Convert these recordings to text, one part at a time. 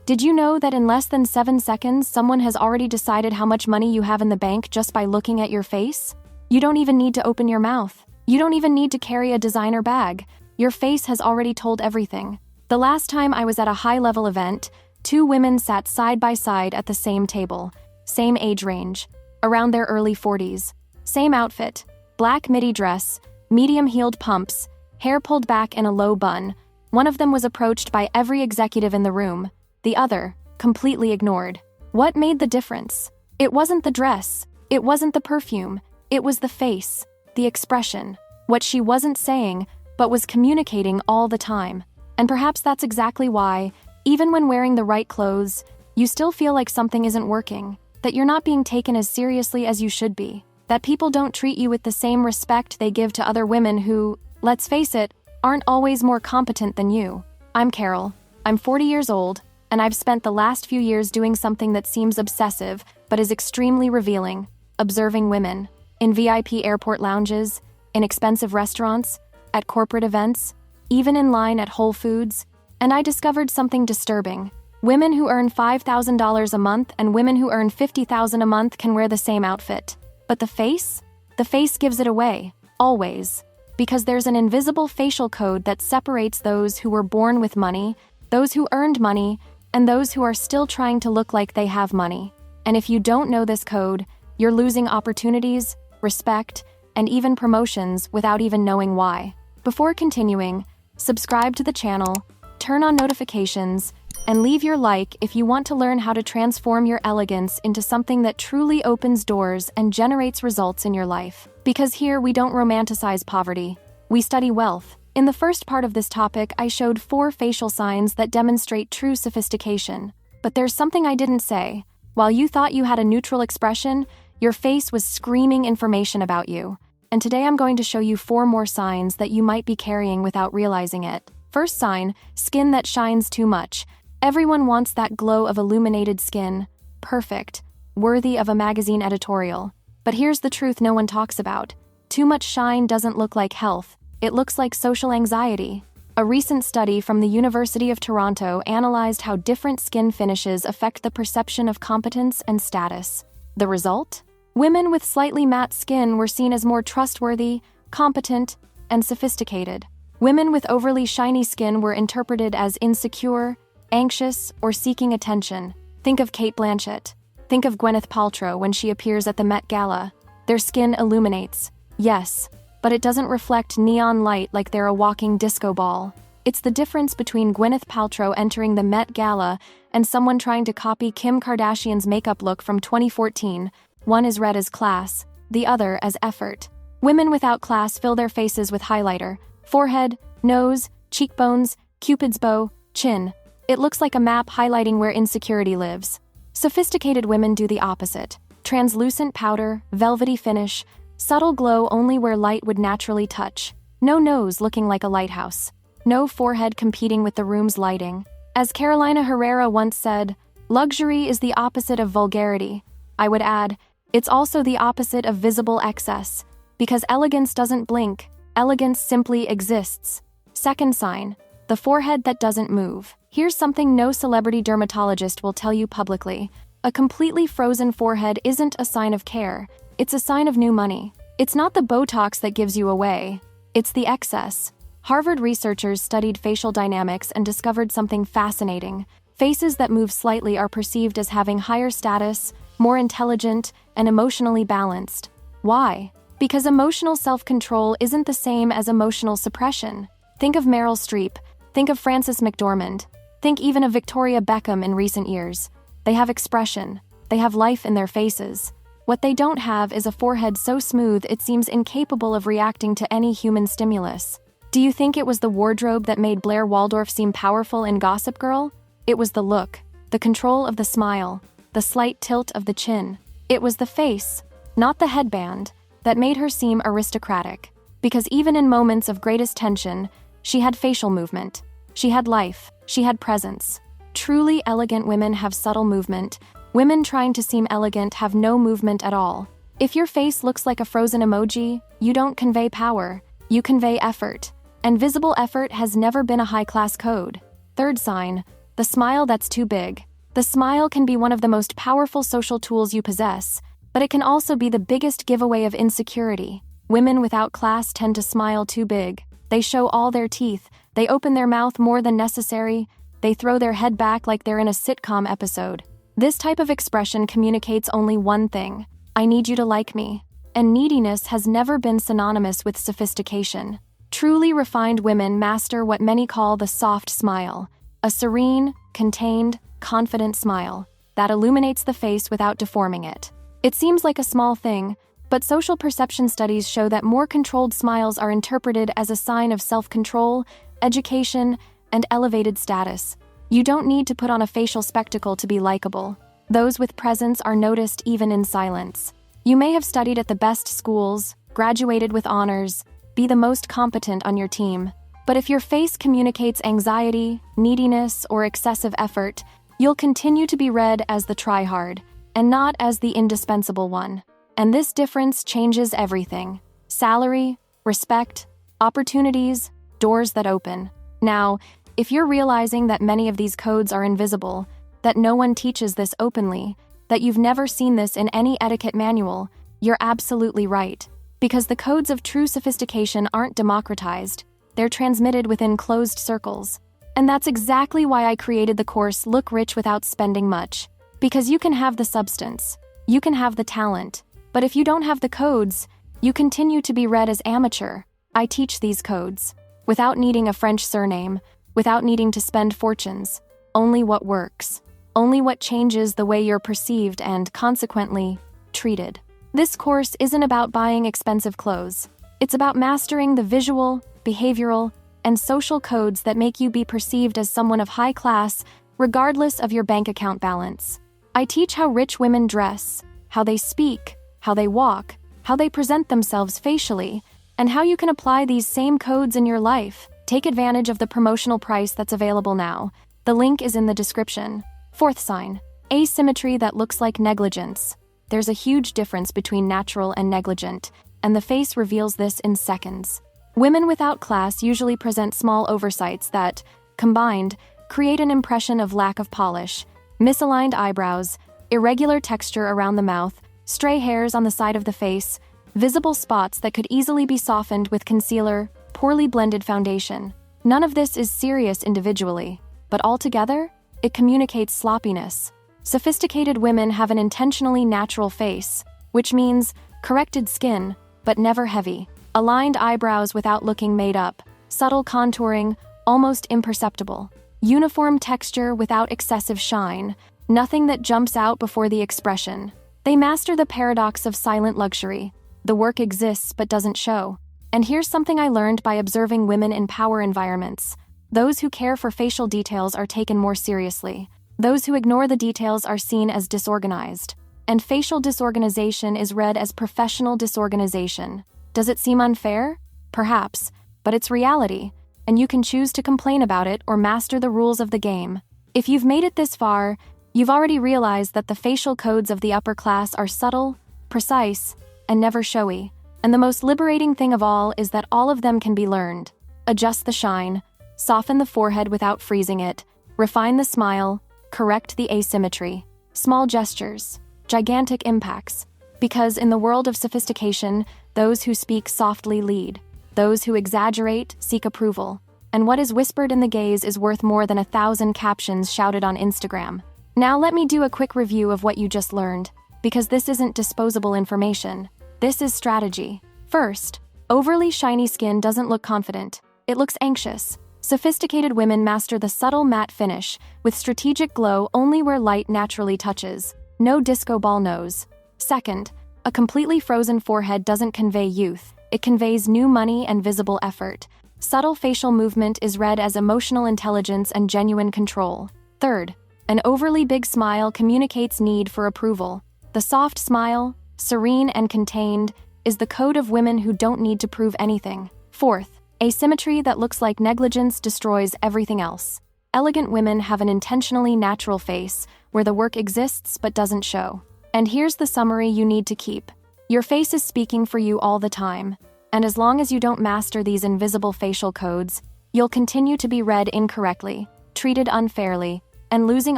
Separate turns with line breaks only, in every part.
Did you know that in less than 7 seconds, someone has already decided how much money you have in the bank just by looking at your face? You don't even need to open your mouth. You don't even need to carry a designer bag. Your face has already told everything. The last time I was at a high-level event, 2 women sat side by side at the same table, same age range, around their early 40s. Same outfit, black midi dress, medium-heeled pumps, hair pulled back in a low bun. One of them was approached by every executive in the room, the other, completely ignored. What made the difference? It wasn't the dress, it wasn't the perfume, it was the face, the expression, what she wasn't saying, but was communicating all the time. And perhaps that's exactly why, even when wearing the right clothes, you still feel like something isn't working, that you're not being taken as seriously as you should be, that people don't treat you with the same respect they give to other women who, let's face it, aren't always more competent than you. I'm Carol. I'm 40 years old, and I've spent the last few years doing something that seems obsessive, but is extremely revealing: observing women. In VIP airport lounges, in expensive restaurants, at corporate events, even in line at Whole Foods, and I discovered something disturbing. Women who earn $5,000 a month and women who earn $50,000 a month can wear the same outfit. But the face? The face gives it away, always. Because there's an invisible facial code that separates those who were born with money, those who earned money, and those who are still trying to look like they have money. And if you don't know this code, you're losing opportunities, respect, and even promotions without even knowing why. Before continuing, subscribe to the channel, turn on notifications, and leave your like if you want to learn how to transform your elegance into something that truly opens doors and generates results in your life. Because here we don't romanticize poverty, we study wealth. In the first part of this topic, I showed 4 facial signs that demonstrate true sophistication. But there's something I didn't say. While you thought you had a neutral expression, your face was screaming information about you. And today I'm going to show you 4 more signs that you might be carrying without realizing it. First sign, skin that shines too much. Everyone wants that glow of illuminated skin. Perfect. Worthy of a magazine editorial. But here's the truth no one talks about. Too much shine doesn't look like health. It looks like social anxiety. A recent study from the University of Toronto analyzed how different skin finishes affect the perception of competence and status. The result? Women with slightly matte skin were seen as more trustworthy, competent, and sophisticated. Women with overly shiny skin were interpreted as insecure, anxious, or seeking attention. Think of Cate Blanchett. Think of Gwyneth Paltrow when she appears at the Met Gala. Their skin illuminates, yes, but it doesn't reflect neon light like they're a walking disco ball. It's the difference between Gwyneth Paltrow entering the Met Gala and someone trying to copy Kim Kardashian's makeup look from 2014. One is read as class, the other as effort. Women without class fill their faces with highlighter, forehead, nose, cheekbones, Cupid's bow, chin. It looks like a map highlighting where insecurity lives. Sophisticated women do the opposite. Translucent powder, velvety finish, subtle glow only where light would naturally touch. No nose looking like a lighthouse. No forehead competing with the room's lighting. As Carolina Herrera once said, luxury is the opposite of vulgarity. I would add, it's also the opposite of visible excess. Because elegance doesn't blink, elegance simply exists. Second sign, the forehead that doesn't move. Here's something no celebrity dermatologist will tell you publicly. A completely frozen forehead isn't a sign of care. It's a sign of new money. It's not the Botox that gives you away. It's the excess. Harvard researchers studied facial dynamics and discovered something fascinating. Faces that move slightly are perceived as having higher status, more intelligent, and emotionally balanced. Why? Because emotional self-control isn't the same as emotional suppression. Think of Meryl Streep. Think of Frances McDormand. Think even of Victoria Beckham in recent years. They have expression. They have life in their faces. What they don't have is a forehead so smooth it seems incapable of reacting to any human stimulus. Do you think it was the wardrobe that made Blair Waldorf seem powerful in Gossip Girl? It was the look, the control of the smile, the slight tilt of the chin. It was the face, not the headband, that made her seem aristocratic. Because even in moments of greatest tension, she had facial movement. She had life. She had presence. Truly elegant women have subtle movement. Women trying to seem elegant have no movement at all. If your face looks like a frozen emoji, you don't convey power. You convey effort. And visible effort has never been a high-class code. Third sign, The smile that's too big. The smile can be one of the most powerful social tools you possess, but it can also be the biggest giveaway of insecurity. Women without class tend to smile too big. They show all their teeth, they open their mouth more than necessary, they throw their head back like they're in a sitcom episode. This type of expression communicates only one thing: I need you to like me. And neediness has never been synonymous with sophistication. Truly refined women master what many call the soft smile, a serene, contained, confident smile that illuminates the face without deforming it. It seems like a small thing, but social perception studies show that more controlled smiles are interpreted as a sign of self-control, education, and elevated status. You don't need to put on a facial spectacle to be likable. Those with presence are noticed even in silence. You may have studied at the best schools, graduated with honors, be the most competent on your team. But if your face communicates anxiety, neediness, or excessive effort, you'll continue to be read as the try-hard, and not as the indispensable one. And this difference changes everything: salary, respect, opportunities, doors that open. Now, if you're realizing that many of these codes are invisible, that no one teaches this openly, that you've never seen this in any etiquette manual, you're absolutely right. Because the codes of true sophistication aren't democratized, they're transmitted within closed circles. And that's exactly why I created the course Look Rich Without Spending Much. Because you can have the substance, you can have the talent, but if you don't have the codes, you continue to be read as amateur. I teach these codes, without needing a French surname, without needing to spend fortunes. Only what works. Only what changes the way you're perceived and, consequently, treated. This course isn't about buying expensive clothes. It's about mastering the visual, behavioral, and social codes that make you be perceived as someone of high class, regardless of your bank account balance. I teach how rich women dress, how they speak, how they walk, how they present themselves facially, and how you can apply these same codes in your life. Take advantage of the promotional price that's available now. The link is in the description. Fourth sign: asymmetry that looks like negligence. There's a huge difference between natural and negligent, and the face reveals this in seconds. Women without class usually present small oversights that, combined, create an impression of lack of polish: misaligned eyebrows, irregular texture around the mouth, stray hairs on the side of the face, visible spots that could easily be softened with concealer, poorly blended foundation. None of this is serious individually, but altogether, it communicates sloppiness. Sophisticated women have an intentionally natural face, which means corrected skin, but never heavy, aligned eyebrows without looking made up, subtle contouring, almost imperceptible, uniform texture without excessive shine, nothing that jumps out before the expression. They master the paradox of silent luxury. The work exists but doesn't show. And here's something I learned by observing women in power environments. Those who care for facial details are taken more seriously. Those who ignore the details are seen as disorganized. And facial disorganization is read as professional disorganization. Does it seem unfair? Perhaps, but it's reality, and you can choose to complain about it or master the rules of the game. If you've made it this far, you've already realized that the facial codes of the upper class are subtle, precise, and never showy. And the most liberating thing of all is that all of them can be learned. Adjust the shine, soften the forehead without freezing it, refine the smile, correct the asymmetry. Small gestures, gigantic impacts. Because in the world of sophistication, those who speak softly lead. Those who exaggerate seek approval. And what is whispered in the gaze is worth more than 1,000 captions shouted on Instagram. Now let me do a quick review of what you just learned, because this isn't disposable information. This is strategy. First, overly shiny skin doesn't look confident. It looks anxious. Sophisticated women master the subtle matte finish, with strategic glow only where light naturally touches. No disco ball nose. Second, a completely frozen forehead doesn't convey youth. It conveys new money and visible effort. Subtle facial movement is read as emotional intelligence and genuine control. Third, an overly big smile communicates need for approval. The soft smile, serene and contained, is the code of women who don't need to prove anything. Fourth, asymmetry that looks like negligence destroys everything else. Elegant women have an intentionally natural face, where the work exists but doesn't show. And here's the summary you need to keep. Your face is speaking for you all the time, and as long as you don't master these invisible facial codes, you'll continue to be read incorrectly. treated unfairly, and losing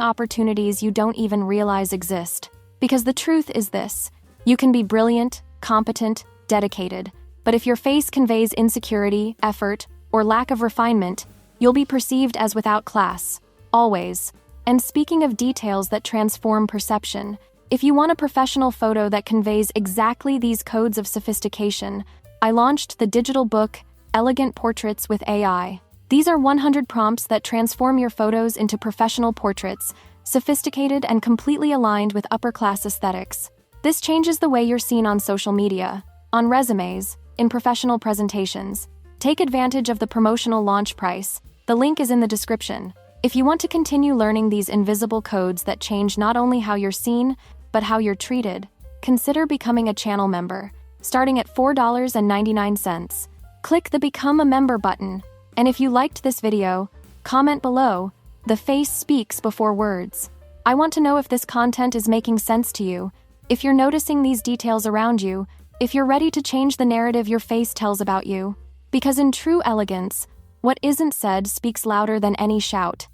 opportunities you don't even realize exist. Because the truth is this: you can be brilliant, competent, dedicated, but if your face conveys insecurity, effort, or lack of refinement, you'll be perceived as without class, always. And speaking of details that transform perception, if you want a professional photo that conveys exactly these codes of sophistication, I launched the digital book, Elegant Portraits with AI. These are 100 prompts that transform your photos into professional portraits, sophisticated and completely aligned with upper-class aesthetics. This changes the way you're seen on social media, on resumes, in professional presentations. Take advantage of the promotional launch price. The link is in the description. If you want to continue learning these invisible codes that change not only how you're seen, but how you're treated, consider becoming a channel member, starting at $4.99. Click the Become a Member button, and if you liked this video, comment below. The face speaks before words. I want to know if this content is making sense to you, if you're noticing these details around you, if you're ready to change the narrative your face tells about you. Because in true elegance, what isn't said speaks louder than any shout.